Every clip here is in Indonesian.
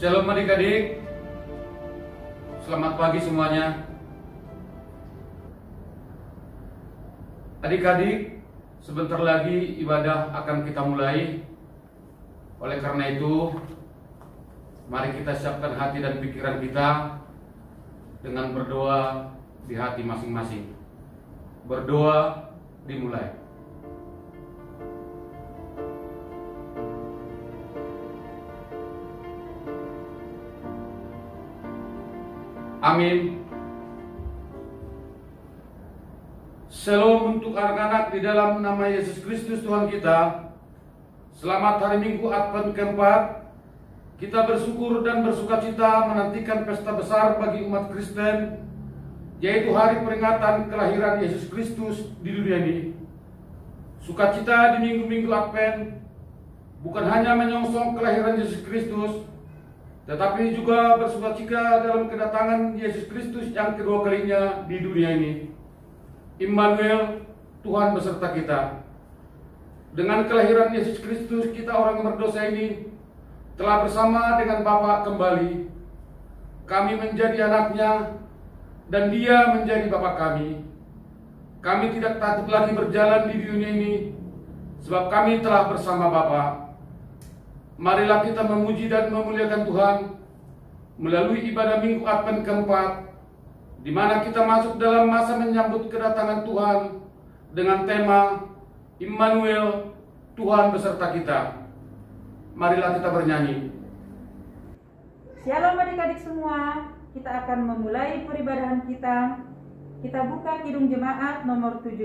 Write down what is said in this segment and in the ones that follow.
Shalom adik-adik, selamat pagi semuanya. Adik-adik, sebentar lagi ibadah akan kita mulai. Oleh karena itu, mari kita siapkan hati dan pikiran kita dengan berdoa di hati masing-masing. Berdoa dimulai. Amin. Shalom untuk anak-anak di dalam nama Yesus Kristus Tuhan kita. Selamat hari Minggu Advent keempat. Kita bersyukur dan bersukacita menantikan pesta besar bagi umat Kristen, yaitu hari peringatan kelahiran Yesus Kristus di dunia ini. Sukacita di minggu-minggu Advent bukan hanya menyongsong kelahiran Yesus Kristus, tetapi juga bersukacita dalam kedatangan Yesus Kristus yang kedua kalinya di dunia ini. Immanuel, Tuhan beserta kita. Dengan kelahiran Yesus Kristus, kita orang yang berdosa ini telah bersama dengan Bapa kembali. Kami menjadi anaknya dan Dia menjadi Bapa kami. Kami tidak takut lagi berjalan di dunia ini, sebab kami telah bersama Bapa. Marilah kita memuji dan memuliakan Tuhan melalui ibadah Minggu Advent keempat, di mana kita masuk dalam masa menyambut kedatangan Tuhan dengan tema Immanuel, Tuhan beserta kita. Marilah kita bernyanyi. Shalom adik-adik semua, kita akan memulai peribadahan kita. Kita buka Kidung Jemaat nomor 17,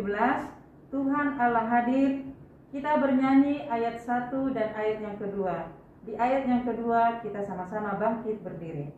Tuhan Allah hadir. Kita bernyanyi ayat 1 dan ayat yang kedua. Di ayat yang kedua kita sama-sama bangkit berdiri.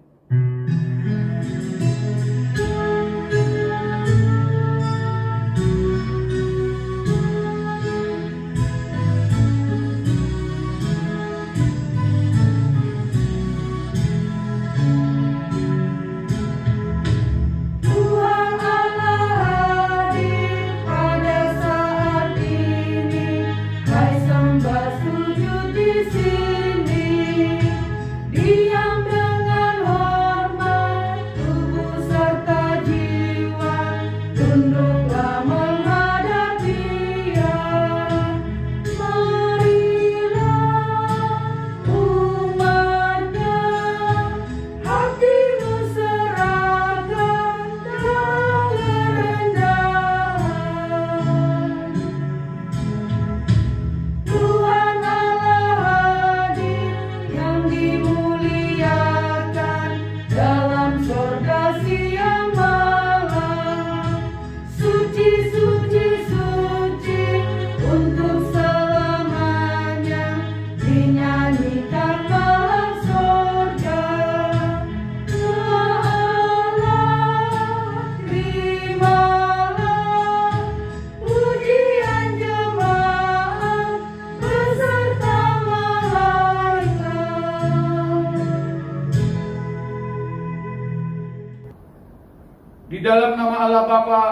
Di dalam nama Allah Bapa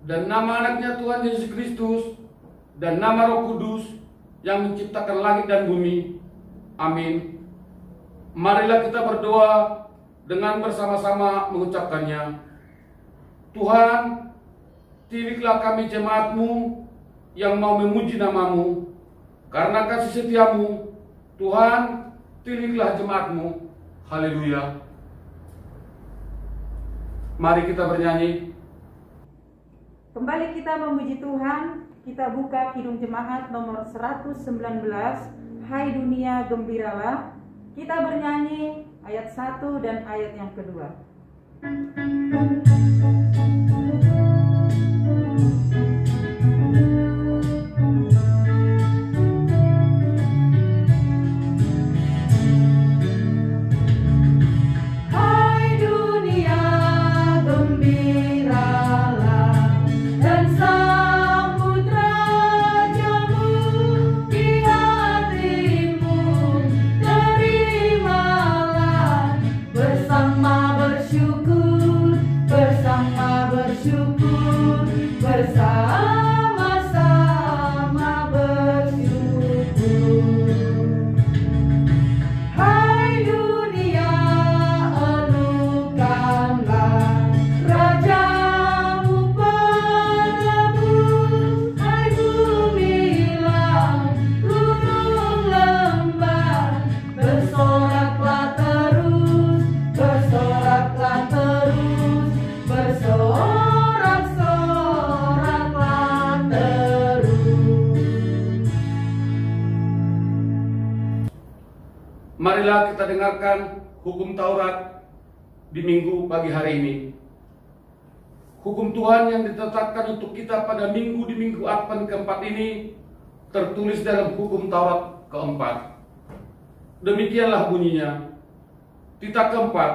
dan nama anaknya Tuhan Yesus Kristus dan nama Roh Kudus yang menciptakan langit dan bumi. Amin. Marilah kita berdoa dengan bersama-sama mengucapkannya. Tuhan, titiplah kami jemaat-Mu yang mau memuji nama-Mu. Karena kasih setia-Mu, Tuhan, titiplah jemaat-Mu. Haleluya. Mari kita bernyanyi. Kembali kita memuji Tuhan. Kita buka Kidung Jemaat nomor 119, Hai dunia gembiralah. Kita bernyanyi ayat 1 dan ayat yang kedua. Bersama-sama bersyukur. Hai dunia Marilah kita dengarkan hukum Taurat di minggu pagi hari ini. Hukum Tuhan yang ditetapkan untuk kita pada minggu di minggu Advent keempat ini tertulis dalam hukum Taurat keempat. Demikianlah bunyinya. Titah keempat,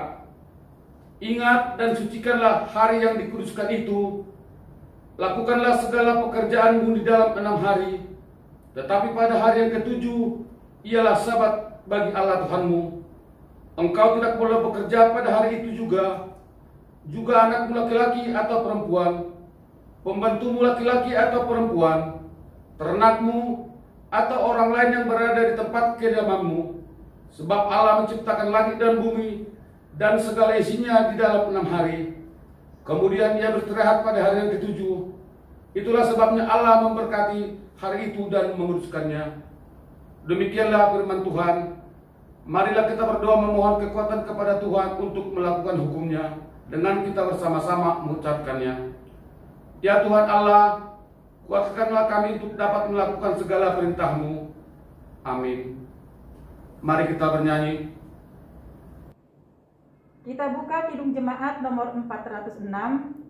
ingat dan sucikanlah hari yang dikuduskan itu. Lakukanlah segala pekerjaanmu di dalam 6 hari. Tetapi pada hari yang ketujuh ialah Sabat bagi Allah Tuhanmu. Engkau tidak boleh bekerja pada hari itu juga anakmu laki-laki atau perempuan, pembantumu laki-laki atau perempuan, ternakmu, atau orang lain yang berada di tempat kediamanmu. Sebab Allah menciptakan langit dan bumi dan segala isinya di dalam 6 hari. Kemudian Ia beristirahat pada hari yang ketujuh. Itulah sebabnya Allah memberkati hari itu dan menguduskannya. Demikianlah firman Tuhan. Marilah kita berdoa memohon kekuatan kepada Tuhan untuk melakukan hukumnya dengan kita bersama-sama mengucapkannya. Ya Tuhan Allah, kuatkanlah kami untuk dapat melakukan segala perintah-Mu. Amin. Mari kita bernyanyi. Kita buka Kidung Jemaat nomor 406,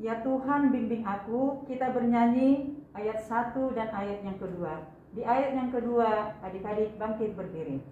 Ya Tuhan bimbing aku. Kita bernyanyi ayat 1 dan ayat yang kedua. Di ayat yang kedua, adik-adik bangkit berdiri.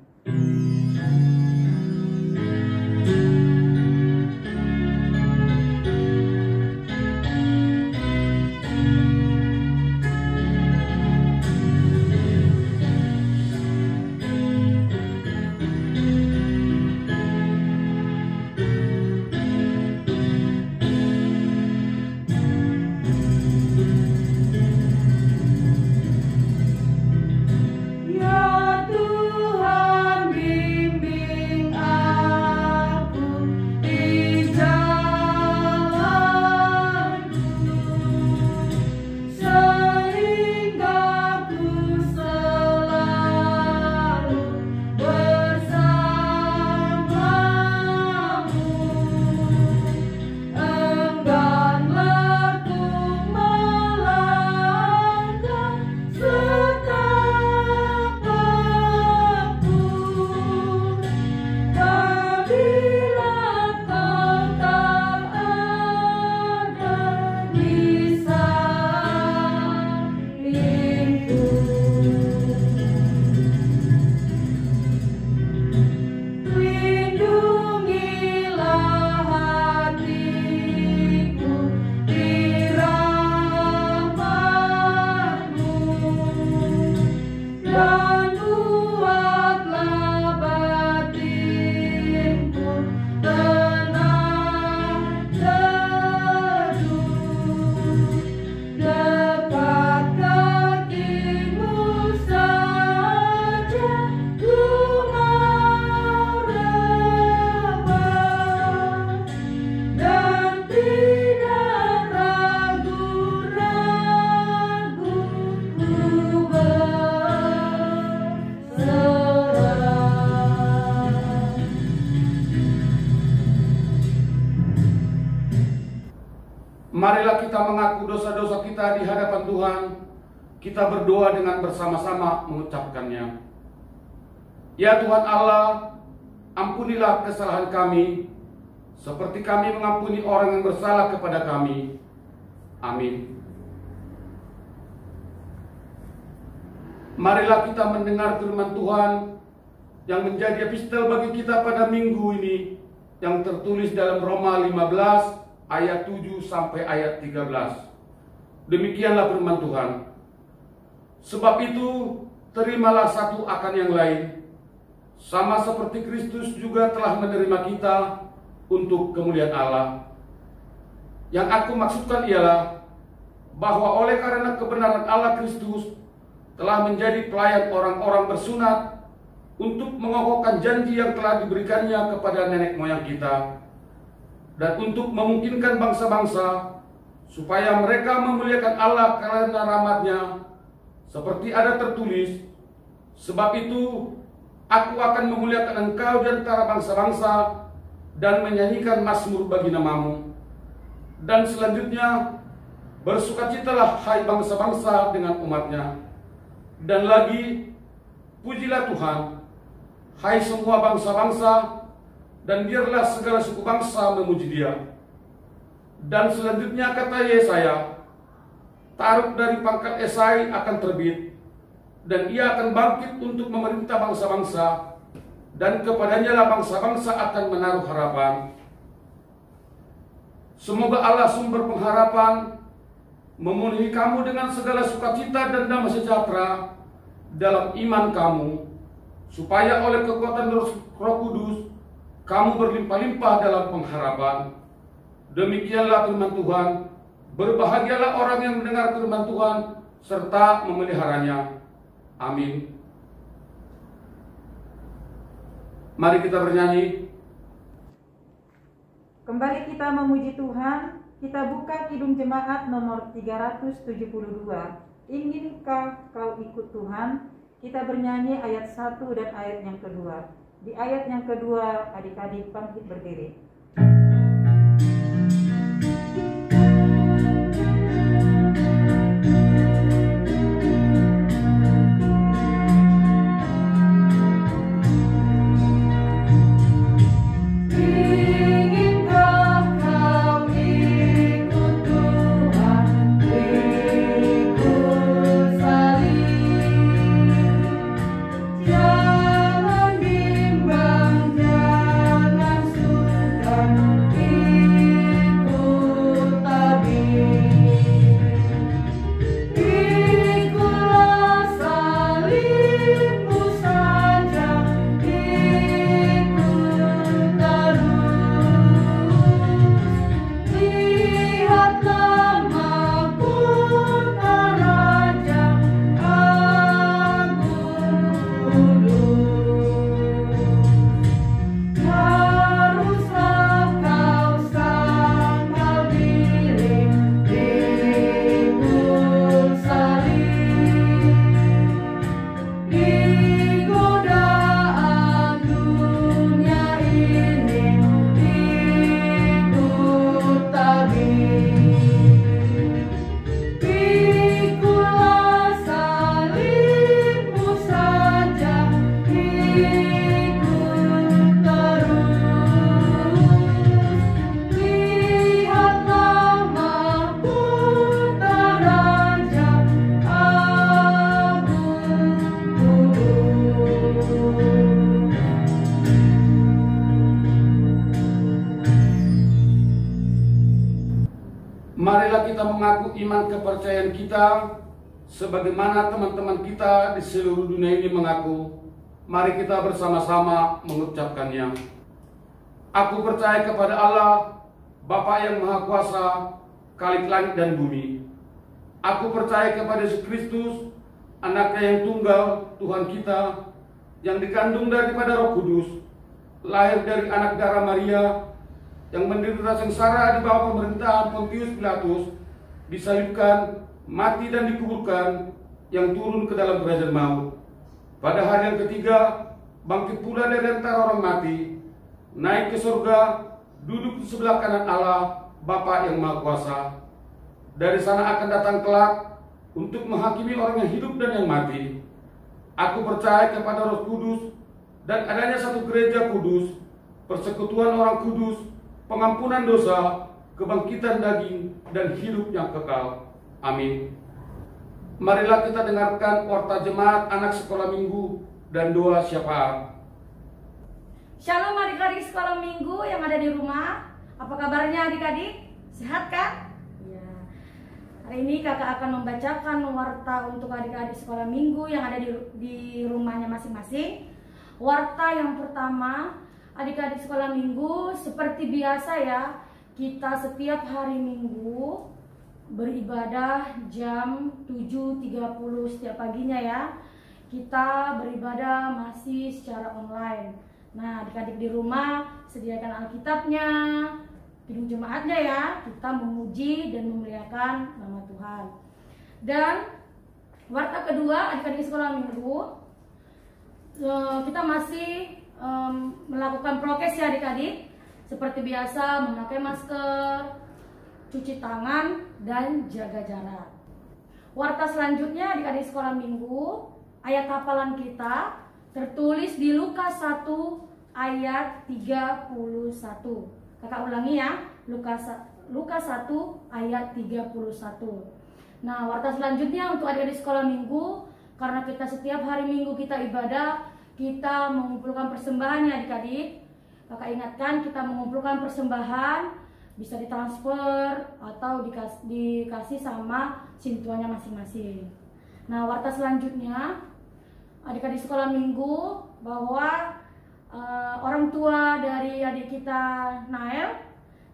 Marilah kita mengaku dosa-dosa kita di hadapan Tuhan. Kita berdoa dengan bersama-sama mengucapkannya. Ya Tuhan Allah, ampunilah kesalahan kami, seperti kami mengampuni orang yang bersalah kepada kami. Amin. Marilah kita mendengar firman Tuhan yang menjadi epistel bagi kita pada minggu ini, yang tertulis dalam Roma 15 ayat 7 sampai ayat 13. Demikianlah firman Tuhan. Sebab itu, terimalah satu akan yang lain, sama seperti Kristus juga telah menerima kita untuk kemuliaan Allah. Yang aku maksudkan ialah bahwa oleh karena kebenaran Allah, Kristus telah menjadi pelayan orang-orang bersunat untuk mengokohkan janji yang telah diberikannya kepada nenek moyang kita, dan untuk memungkinkan bangsa-bangsa supaya mereka memuliakan Allah karena rahmat-Nya, seperti ada tertulis, sebab itu aku akan memuliakan engkau di antara bangsa-bangsa dan menyanyikan mazmur bagi namamu. Dan selanjutnya, bersukacitalah hai bangsa-bangsa dengan umat-Nya. Dan lagi, pujilah Tuhan, hai semua bangsa-bangsa, dan biarlah segala suku bangsa memuji Dia. Dan selanjutnya kata Yesaya, Taruk dari pangkat Esai akan terbit, dan ia akan bangkit untuk memerintah bangsa-bangsa, dan kepadanya lah bangsa-bangsa akan menaruh harapan. Semoga Allah sumber pengharapan memenuhi kamu dengan segala sukacita dan damai sejahtera dalam iman kamu, supaya oleh kekuatan Roh Kudus kamu berlimpah-limpah dalam pengharapan. Demikianlah firman Tuhan. Berbahagialah orang yang mendengar firman Tuhan serta memeliharanya. Amin. Mari kita bernyanyi. Kembali kita memuji Tuhan. Kita buka Kidung Jemaat nomor 372. Inginkah kau ikut Tuhan? Kita bernyanyi ayat 1 dan ayat yang kedua. Di ayat yang kedua, adik-adik bangkit berdiri. Marilah kita mengaku iman kepercayaan kita sebagaimana teman-teman kita di seluruh dunia ini mengaku. Mari kita bersama-sama mengucapkannya. Aku percaya kepada Allah, Bapa yang Maha Kuasa, Khalik langit dan bumi. Aku percaya kepada Yesus Kristus, Anaknya yang tunggal, Tuhan kita, yang dikandung daripada Roh Kudus, lahir dari anak darah Maria, yang menderita sengsara di bawah pemerintahan Pontius Pilatus, disalibkan, mati dan dikuburkan, yang turun ke dalam kerajaan maut. Pada hari yang ketiga, bangkit pula dari antara orang mati, naik ke surga, duduk di sebelah kanan Allah, Bapa yang Maha Kuasa. Dari sana akan datang kelak untuk menghakimi orang yang hidup dan yang mati. Aku percaya kepada Roh Kudus dan adanya satu gereja kudus, persekutuan orang kudus, pengampunan dosa, kebangkitan daging, dan hidup yang kekal. Amin. Marilah kita dengarkan warta jemaat anak sekolah minggu dan doa syafaat. Shalom adik-adik sekolah minggu yang ada di rumah. Apa kabarnya adik-adik? Sehat kan? Ya. Hari ini kakak akan membacakan warta untuk adik-adik sekolah minggu yang ada di rumahnya masing-masing. Warta yang pertama, adik-adik sekolah minggu, seperti biasa ya, kita setiap hari Minggu beribadah jam 7.30 setiap paginya ya. Kita beribadah masih secara online. Nah, adik-adik di rumah sediakan Alkitabnya, Kidung Jemaatnya ya. Kita memuji dan memuliakan nama Tuhan. Dan warta kedua, adik-adik sekolah minggu, kita masih melakukan prokes ya adik-adik. Seperti biasa, memakai masker, cuci tangan, dan jaga jarak. Warta selanjutnya adik-adik sekolah minggu, ayat hafalan kita tertulis di Lukas 1 ayat 31. Kakak ulangi ya, Lukas 1 ayat 31. Nah, warta selanjutnya untuk adik-adik sekolah minggu, karena kita setiap hari Minggu kita ibadah, kita mengumpulkan persembahan ya adik-adik. Kakak ingatkan, kita mengumpulkan persembahan bisa ditransfer atau dikasih sama sintuannya masing-masing. Nah, warta selanjutnya adik-adik sekolah minggu bahwa orang tua dari adik kita Nael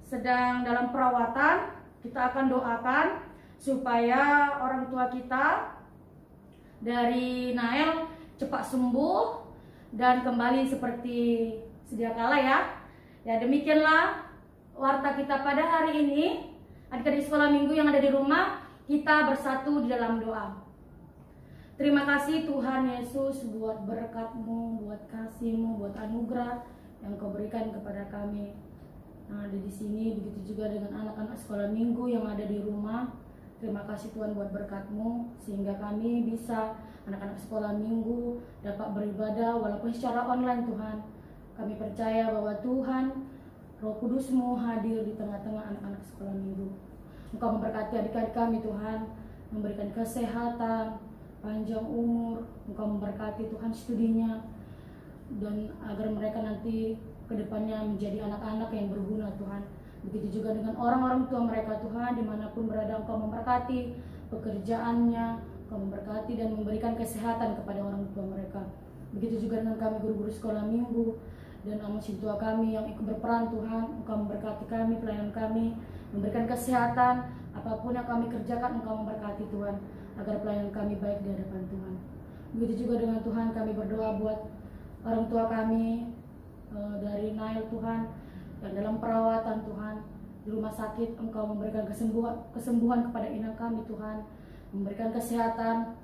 sedang dalam perawatan. Kita akan doakan supaya orang tua kita dari Nael cepat sembuh dan kembali seperti sedia kala ya. Ya, demikianlah warta kita pada hari ini. Adik-adik sekolah minggu yang ada di rumah, kita bersatu di dalam doa. Terima kasih Tuhan Yesus buat berkat-Mu, buat kasih-Mu, buat anugerah yang Kau berikan kepada kami. Nah, di sini begitu juga dengan anak-anak sekolah minggu yang ada di rumah. Terima kasih Tuhan buat berkat-Mu sehingga kami bisa, anak-anak sekolah minggu, dapat beribadah walaupun secara online Tuhan. Kami percaya bahwa Tuhan, Roh Kudus-Mu hadir di tengah-tengah anak-anak sekolah minggu. Engkau memberkati adik-adik kami Tuhan, memberikan kesehatan, panjang umur. Engkau memberkati Tuhan studinya, dan agar mereka nanti kedepannya menjadi anak-anak yang berguna Tuhan. Begitu juga dengan orang-orang tua mereka Tuhan, dimanapun berada Engkau memberkati pekerjaannya, Engkau memberkati dan memberikan kesehatan kepada orang tua mereka. Begitu juga dengan kami guru-guru sekolah minggu dan anak tua kami yang ikut berperan Tuhan. Engkau memberkati kami, pelayanan kami, memberikan kesehatan, apapun yang kami kerjakan Engkau memberkati Tuhan, agar pelayanan kami baik di hadapan Tuhan. Begitu juga dengan Tuhan, kami berdoa buat orang tua kami dari Nail Tuhan, yang dalam perawatan Tuhan di rumah sakit. Engkau memberikan kesembuhan kepada inang kami Tuhan, memberikan kesehatan.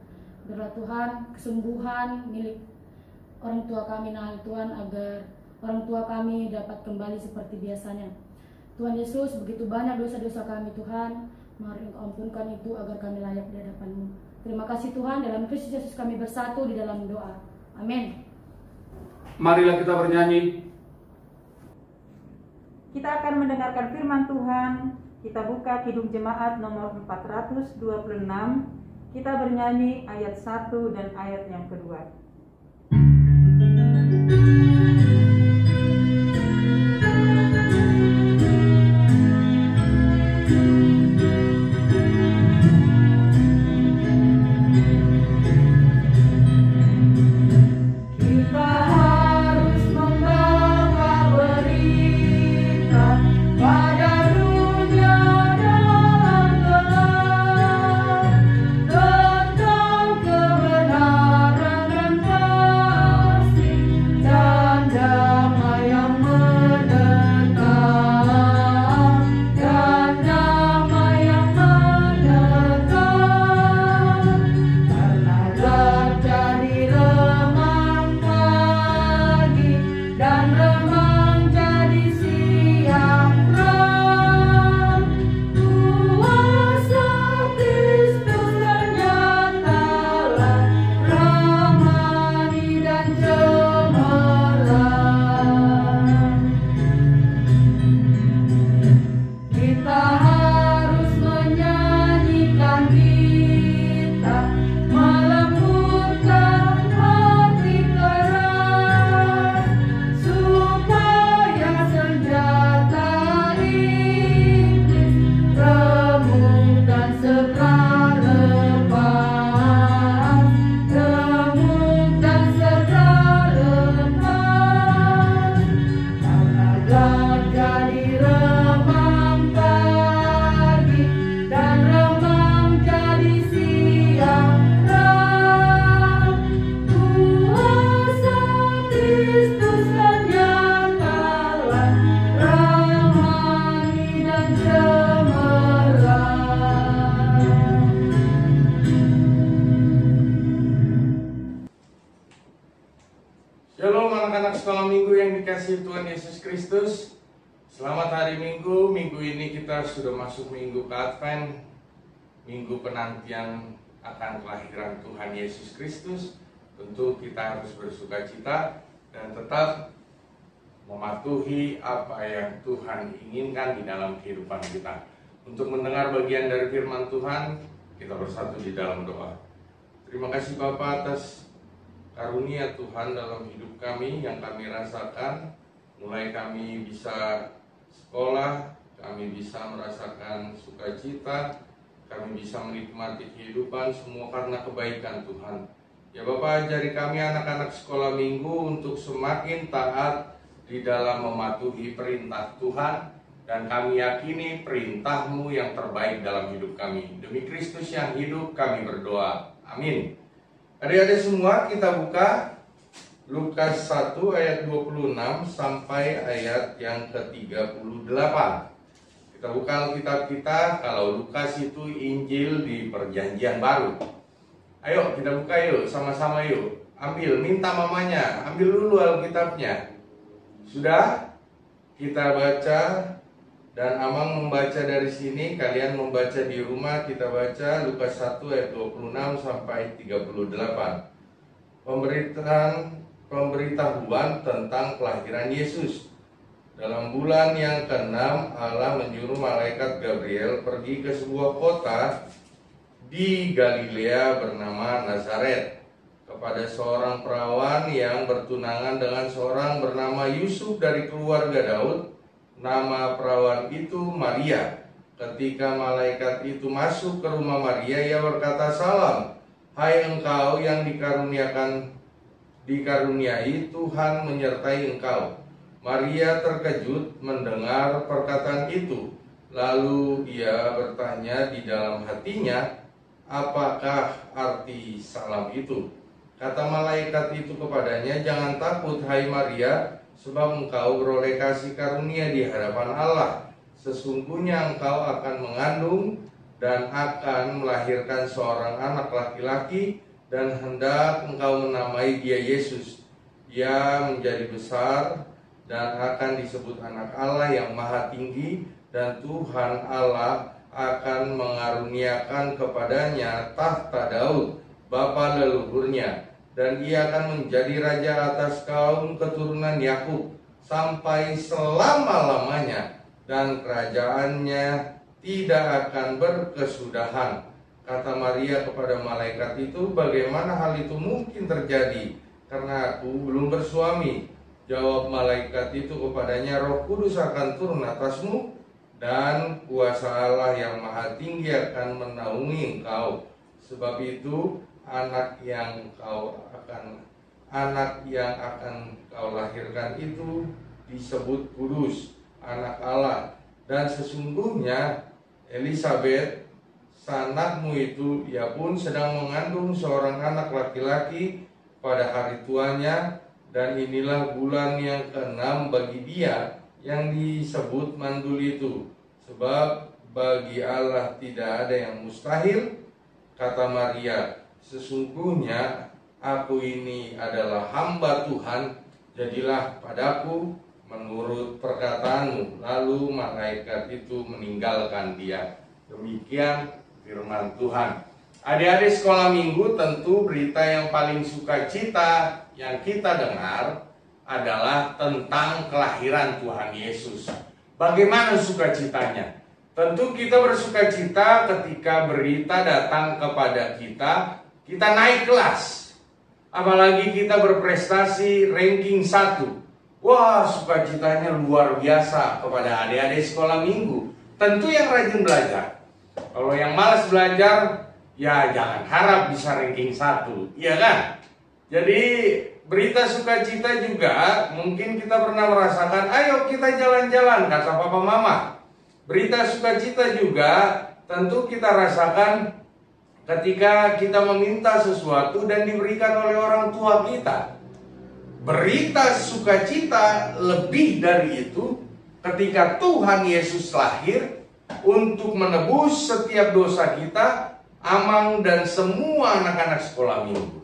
Biarlah Tuhan kesembuhan milik orang tua kami Nail Tuhan, agar orang tua kami dapat kembali seperti biasanya. Tuhan Yesus, begitu banyak dosa-dosa kami Tuhan, mari Engkau ampunkan itu agar kami layak di hadapan-Mu. Terima kasih Tuhan, dalam Kristus Yesus kami bersatu di dalam doa. Amin. Marilah kita bernyanyi. Kita akan mendengarkan firman Tuhan. Kita buka Kidung Jemaat nomor 426. Kita bernyanyi ayat 1 dan ayat yang kedua. Shalom anak-anak sekolah minggu yang dikasihi Tuhan Yesus Kristus. Selamat hari Minggu. Minggu ini kita sudah masuk minggu Advent, minggu penantian akan kelahiran Tuhan Yesus Kristus. tentu kita harus bersukacita dan tetap mematuhi apa yang Tuhan inginkan di dalam kehidupan kita. Untuk mendengar bagian dari firman Tuhan, kita bersatu di dalam doa. Terima kasih Bapa atas karunia Tuhan dalam hidup kami yang kami rasakan. Mulai kami bisa sekolah, kami bisa merasakan sukacita, kami bisa menikmati kehidupan, semua karena kebaikan Tuhan. Ya Bapak, ajari kami anak-anak sekolah minggu untuk semakin taat di dalam mematuhi perintah Tuhan, dan kami yakini perintah-Mu yang terbaik dalam hidup kami. Demi Kristus yang hidup kami berdoa. Amin. Adik-adik semua, kita buka Lukas 1 ayat 26 sampai ayat yang ke-38. Kita buka Alkitab kita. Kalau Lukas itu Injil di Perjanjian Baru. Ayo kita buka yuk, sama-sama yuk. Ambil, minta mamanya, ambil dulu Alkitabnya. Sudah? Kita baca, dan Amang membaca dari sini, kalian membaca di rumah. Kita baca Lukas 1 ayat 26 sampai 38. Pemberitahuan tentang kelahiran Yesus. Dalam bulan yang ke-6, Allah menyuruh malaikat Gabriel pergi ke sebuah kota di Galilea bernama Nazaret, kepada seorang perawan yang bertunangan dengan seorang bernama Yusuf dari keluarga Daud. Nama perawan itu Maria. Ketika malaikat itu masuk ke rumah Maria, ia berkata, "Salam, hai engkau yang dikaruniai, Tuhan menyertai engkau." Maria terkejut mendengar perkataan itu. Lalu ia bertanya di dalam hatinya, apakah arti salam itu? Kata malaikat itu kepadanya, "Jangan takut, hai Maria, sebab engkau beroleh kasih karunia di hadapan Allah. Sesungguhnya engkau akan mengandung dan akan melahirkan seorang anak laki-laki, dan hendak engkau menamai dia Yesus. Ia menjadi besar dan akan disebut anak Allah yang maha tinggi, dan Tuhan Allah akan mengaruniakan kepadanya tahta Daud, bapa leluhurnya, dan ia akan menjadi raja atas kaum keturunan Yakub sampai selama-lamanya, dan kerajaannya tidak akan berkesudahan." Kata Maria kepada malaikat itu, "Bagaimana hal itu mungkin terjadi? Karena aku belum bersuami." Jawab malaikat itu kepadanya, "Roh Kudus akan turun atasmu, dan kuasa Allah yang maha tinggi akan menaungi engkau. Sebab itu anak yang akan kau lahirkan itu disebut kudus, anak Allah. Dan sesungguhnya Elisabet, sanakmu itu, ia pun sedang mengandung seorang anak laki-laki pada hari tuanya, dan inilah bulan yang ke-6 bagi dia yang disebut mandul itu. Sebab bagi Allah tidak ada yang mustahil." Kata Maria, "Sesungguhnya aku ini adalah hamba Tuhan, jadilah padaku menurut perkataanmu." Lalu malaikat itu meninggalkan dia. Demikian firman Tuhan. Adik-adik sekolah minggu, tentu berita yang paling sukacita yang kita dengar adalah tentang kelahiran Tuhan Yesus. Bagaimana sukacitanya? Tentu kita bersukacita ketika berita datang kepada kita naik kelas. Apalagi kita berprestasi ranking 1. Wah, sukacitanya luar biasa kepada adik-adik sekolah minggu. Tentu yang rajin belajar. Kalau yang malas belajar, ya jangan harap bisa ranking 1, iya kan? Jadi berita sukacita juga mungkin kita pernah merasakan, ayo kita jalan-jalan, kata papa mama. Berita sukacita juga tentu kita rasakan ketika kita meminta sesuatu dan diberikan oleh orang tua kita. Berita sukacita lebih dari itu ketika Tuhan Yesus lahir untuk menebus setiap dosa kita, Amang dan semua anak-anak sekolah minggu.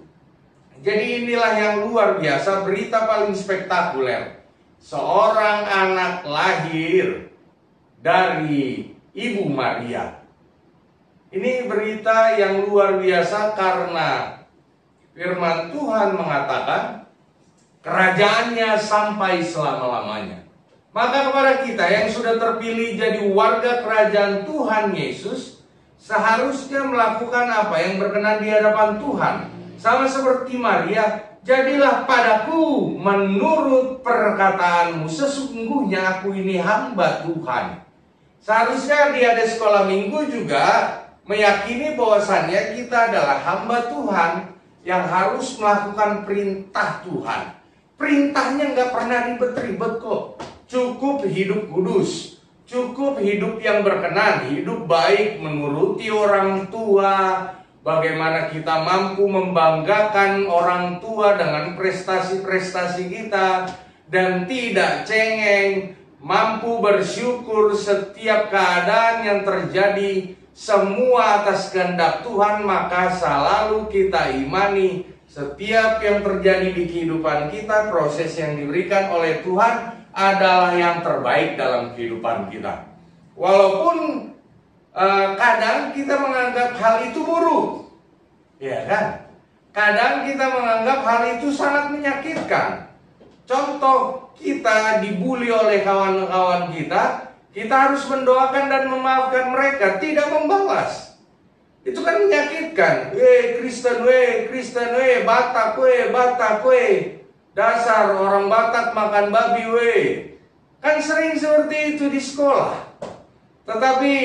Jadi inilah yang luar biasa, berita paling spektakuler. Seorang anak lahir dari Ibu Maria. Ini berita yang luar biasa karena Firman Tuhan mengatakan kerajaannya sampai selama-lamanya. Maka kepada kita yang sudah terpilih jadi warga kerajaan Tuhan Yesus, seharusnya melakukan apa yang berkenan di hadapan Tuhan. Sama seperti Maria, jadilah padaku menurut perkataanmu, sesungguhnya aku ini hamba Tuhan. Seharusnya di ada sekolah minggu juga meyakini bahwasannya kita adalah hamba Tuhan yang harus melakukan perintah Tuhan. Perintahnya nggak pernah ribet-ribet kok. Cukup hidup kudus, cukup hidup yang berkenan, hidup baik, menuruti orang tua. Bagaimana kita mampu membanggakan orang tua dengan prestasi-prestasi kita dan tidak cengeng, mampu bersyukur setiap keadaan yang terjadi semua atas kehendak Tuhan, maka selalu kita imani setiap yang terjadi di kehidupan kita, proses yang diberikan oleh Tuhan adalah yang terbaik dalam kehidupan kita. Walaupun kadang kita menganggap hal itu buruk, ya kan? Kadang kita menganggap hal itu sangat menyakitkan. Contoh, kita dibully oleh kawan-kawan kita harus mendoakan dan memaafkan mereka, tidak membalas. Itu kan menyakitkan. Kristen, Batak, dasar orang Batak makan babi, Kan sering seperti itu di sekolah. Tetapi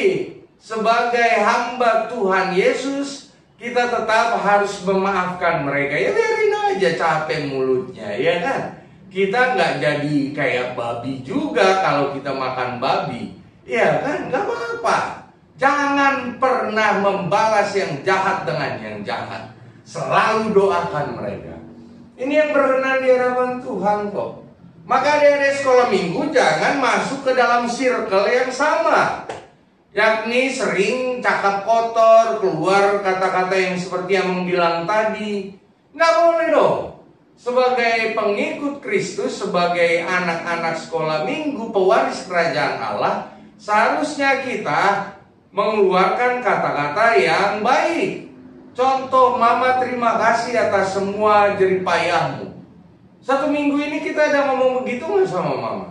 sebagai hamba Tuhan Yesus, kita tetap harus memaafkan mereka. Ya biarin aja capek mulutnya, ya kan? Kita nggak jadi kayak babi juga kalau kita makan babi. Ya kan, nggak apa-apa. Jangan pernah membalas yang jahat dengan yang jahat. Selalu doakan mereka. Ini yang berkenan di hadapan Tuhan kok. Maka adik-adik sekolah minggu jangan masuk ke dalam circle yang sama. Yakni sering cakap kotor, keluar kata-kata yang seperti yang bilang tadi. Nggak boleh dong. Sebagai pengikut Kristus, sebagai anak-anak sekolah minggu, pewaris kerajaan Allah, seharusnya kita mengeluarkan kata-kata yang baik. Contoh, Mama terima kasih atas semua jeripayahmu. Satu minggu ini kita ada ngomong begitu nggak sama Mama?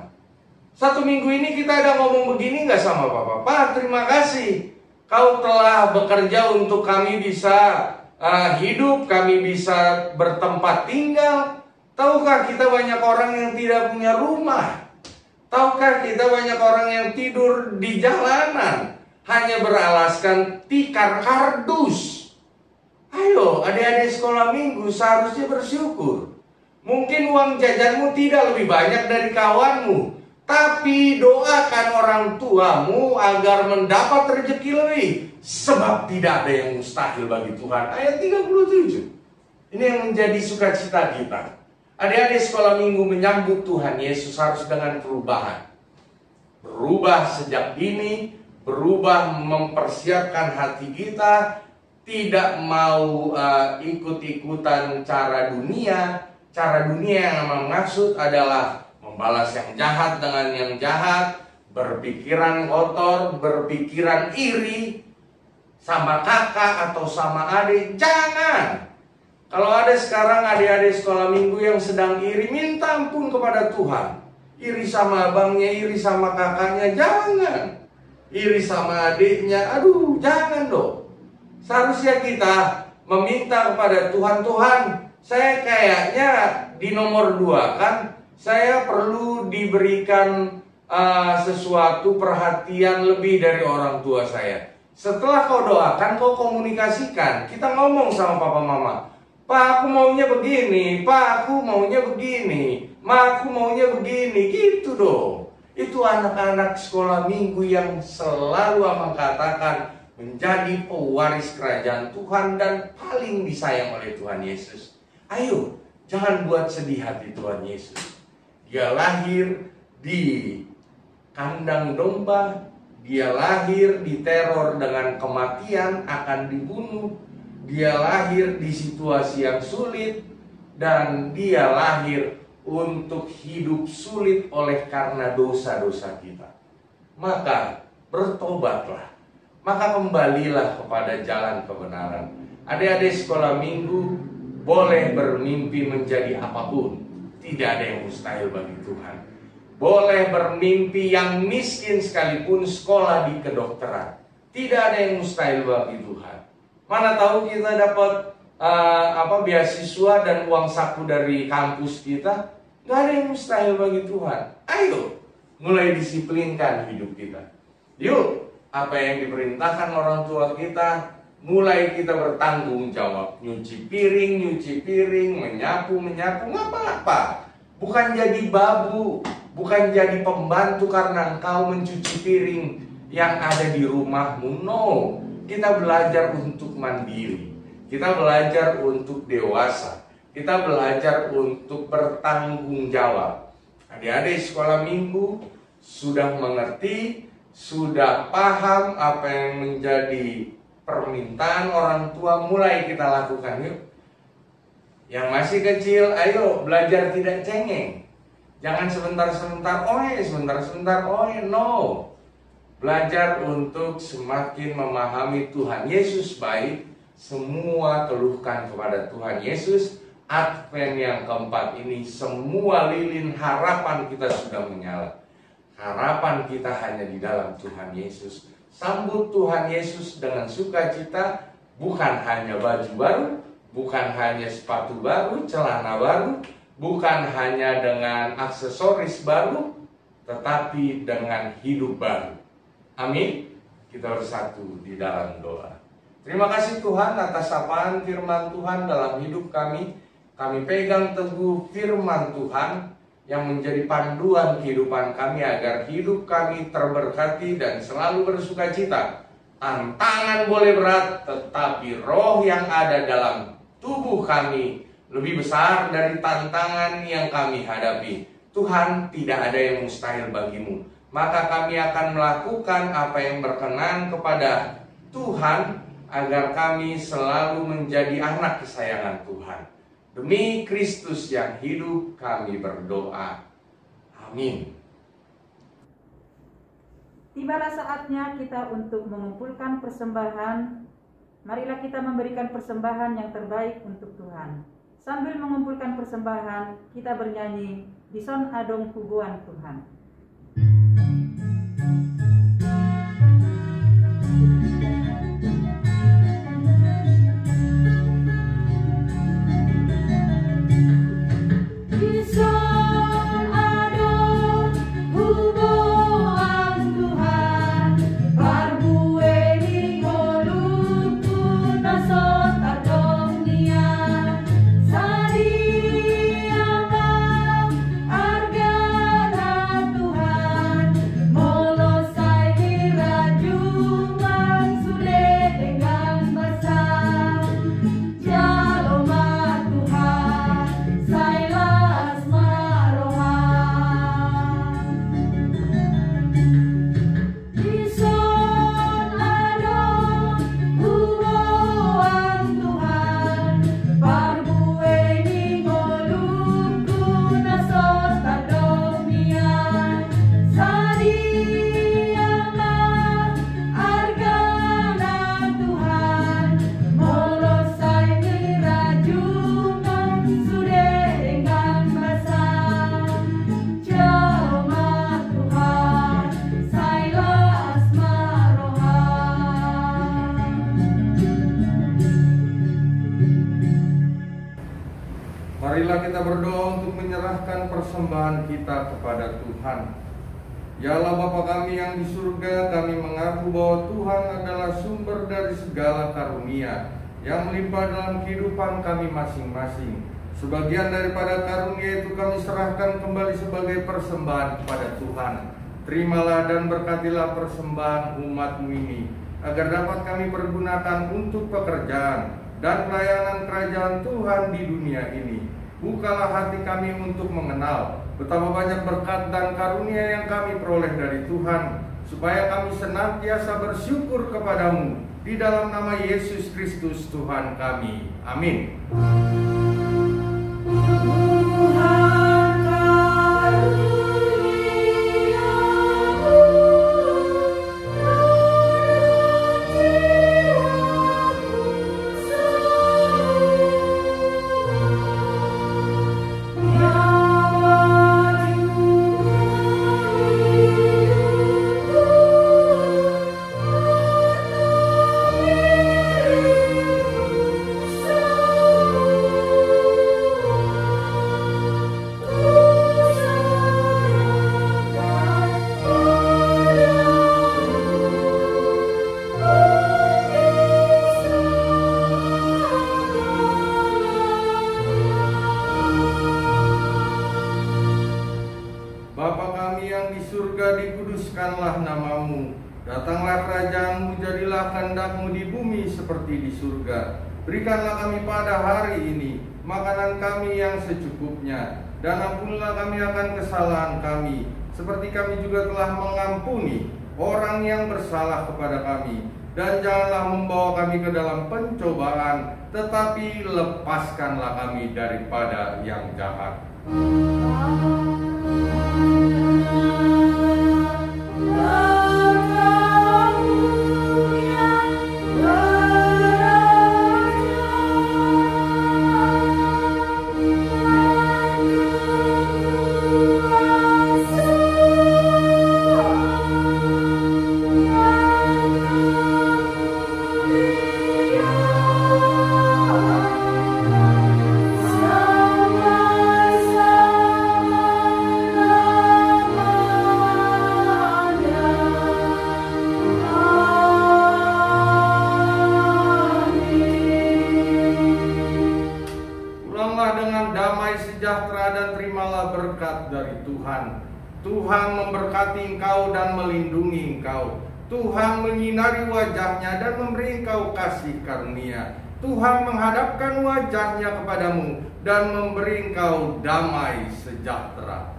Satu minggu ini kita ada ngomong begini nggak sama Papa? Pak, terima kasih. Kau telah bekerja untuk kami bisa hidup, kami bisa bertempat tinggal. Tahukah kita banyak orang yang tidak punya rumah? Tahukah kita banyak orang yang tidur di jalanan hanya beralaskan tikar kardus? Ayo, adik-adik sekolah minggu seharusnya bersyukur. Mungkin uang jajanmu tidak lebih banyak dari kawanmu, tapi doakan orang tuamu agar mendapat rezeki lebih. Sebab tidak ada yang mustahil bagi Tuhan. Ayat 37. Ini yang menjadi sukacita kita. Adik-adik sekolah minggu menyambut Tuhan Yesus harus dengan perubahan. Berubah sejak dini, berubah mempersiapkan hati kita. Tidak mau ikut-ikutan cara dunia. Cara dunia yang maksud adalah membalas yang jahat dengan yang jahat, berpikiran kotor, berpikiran iri sama kakak atau sama adik. Jangan. Kalau ada sekarang adik-adik sekolah minggu yang sedang iri, minta ampun kepada Tuhan. Iri sama abangnya, iri sama kakaknya, jangan. Iri sama adiknya, aduh, jangan dong. Seharusnya kita meminta kepada Tuhan, Tuhan, saya kayaknya di nomor 2 kan, saya perlu diberikan sesuatu perhatian lebih dari orang tua saya. Setelah kau doakan, kau komunikasikan. Kita ngomong sama papa mama, Pak, aku maunya begini, Pak, aku maunya begini, Ma, aku maunya begini, gitu dong. Itu anak-anak sekolah minggu yang selalu Amang katakan menjadi pewaris kerajaan Tuhan dan paling disayang oleh Tuhan Yesus. Ayo, jangan buat sedih hati Tuhan Yesus. Dia lahir di kandang domba, dia lahir diteror dengan kematian, akan dibunuh. Dia lahir di situasi yang sulit, dan dia lahir untuk hidup sulit oleh karena dosa-dosa kita. Maka bertobatlah, maka kembalilah kepada jalan kebenaran. Adik-adik sekolah minggu, Boleh bermimpi menjadi apapun, tidak ada yang mustahil bagi Tuhan. Boleh bermimpi yang miskin sekalipun sekolah di kedokteran, tidak ada yang mustahil bagi Tuhan. Mana tahu kita dapat beasiswa dan uang saku dari kampus kita, gak ada yang mustahil bagi Tuhan. Ayo, mulai disiplinkan hidup kita. Yuk, apa yang diperintahkan orang tua kita, mulai kita bertanggung jawab. Nyuci piring, menyapu, nggak apa-apa. Bukan jadi babu, bukan jadi pembantu karena engkau mencuci piring yang ada di rumahmu. No, kita belajar untuk mandiri. Kita belajar untuk dewasa. Kita belajar untuk bertanggung jawab. Adik-adik sekolah minggu sudah mengerti, sudah paham apa yang menjadi permintaan orang tua, mulai kita lakukan yuk. Yang masih kecil, ayo belajar tidak cengeng. Jangan sebentar-sebentar oe, no. Belajar untuk semakin memahami Tuhan Yesus baik. Semua keluhkan kepada Tuhan Yesus. Advent yang keempat ini, semua lilin harapan kita sudah menyala. Harapan kita hanya di dalam Tuhan Yesus. Sambut Tuhan Yesus dengan sukacita, bukan hanya baju baru, bukan hanya sepatu baru, celana baru, bukan hanya dengan aksesoris baru, tetapi dengan hidup baru. Amin. Kita bersatu di dalam doa. Terima kasih Tuhan atas sapaan firman Tuhan dalam hidup kami. Kami pegang teguh firman Tuhan yang menjadi panduan kehidupan kami agar hidup kami terberkati dan selalu bersukacita. Tantangan boleh berat, tetapi roh yang ada dalam tubuh kami lebih besar dari tantangan yang kami hadapi. Tuhan, tidak ada yang mustahil bagimu. Maka kami akan melakukan apa yang berkenan kepada Tuhan, agar kami selalu menjadi anak kesayangan Tuhan. Demi Kristus yang hidup kami berdoa. Amin. Tibalah saatnya kita untuk mengumpulkan persembahan. Marilah kita memberikan persembahan yang terbaik untuk Tuhan. Sambil mengumpulkan persembahan, kita bernyanyi Dison Adong Puguan Tuhan. Marilah kita berdoa untuk menyerahkan persembahan kita kepada Tuhan. Ya Allah Bapa kami yang di surga, kami mengaku bahwa Tuhan adalah sumber dari segala karunia yang melimpah dalam kehidupan kami masing-masing. Sebagian daripada karunia itu kami serahkan kembali sebagai persembahan kepada Tuhan. Terimalah dan berkatilah persembahan umat-Mu ini, agar dapat kami pergunakan untuk pekerjaan dan pelayanan kerajaan Tuhan di dunia ini. Bukalah hati kami untuk mengenal betapa banyak berkat dan karunia yang kami peroleh dari Tuhan, supaya kami senantiasa bersyukur kepadamu di dalam nama Yesus Kristus Tuhan kami. Amin. dikuduskanlah namamu. Datanglah kerajaanmu, jadilah kehendak-mu di bumi seperti di surga. Berikanlah kami pada hari ini makanan kami yang secukupnya, dan ampunilah kami akan kesalahan kami, seperti kami juga telah mengampuni orang yang bersalah kepada kami. Dan janganlah membawa kami ke dalam pencobaan, tetapi lepaskanlah kami daripada yang jahat. Dan terimalah berkat dari Tuhan. Tuhan memberkati engkau dan melindungi engkau. Tuhan menyinari wajahnya dan memberi engkau kasih karunia. Tuhan menghadapkan wajahnya kepadamu dan memberi engkau damai sejahtera.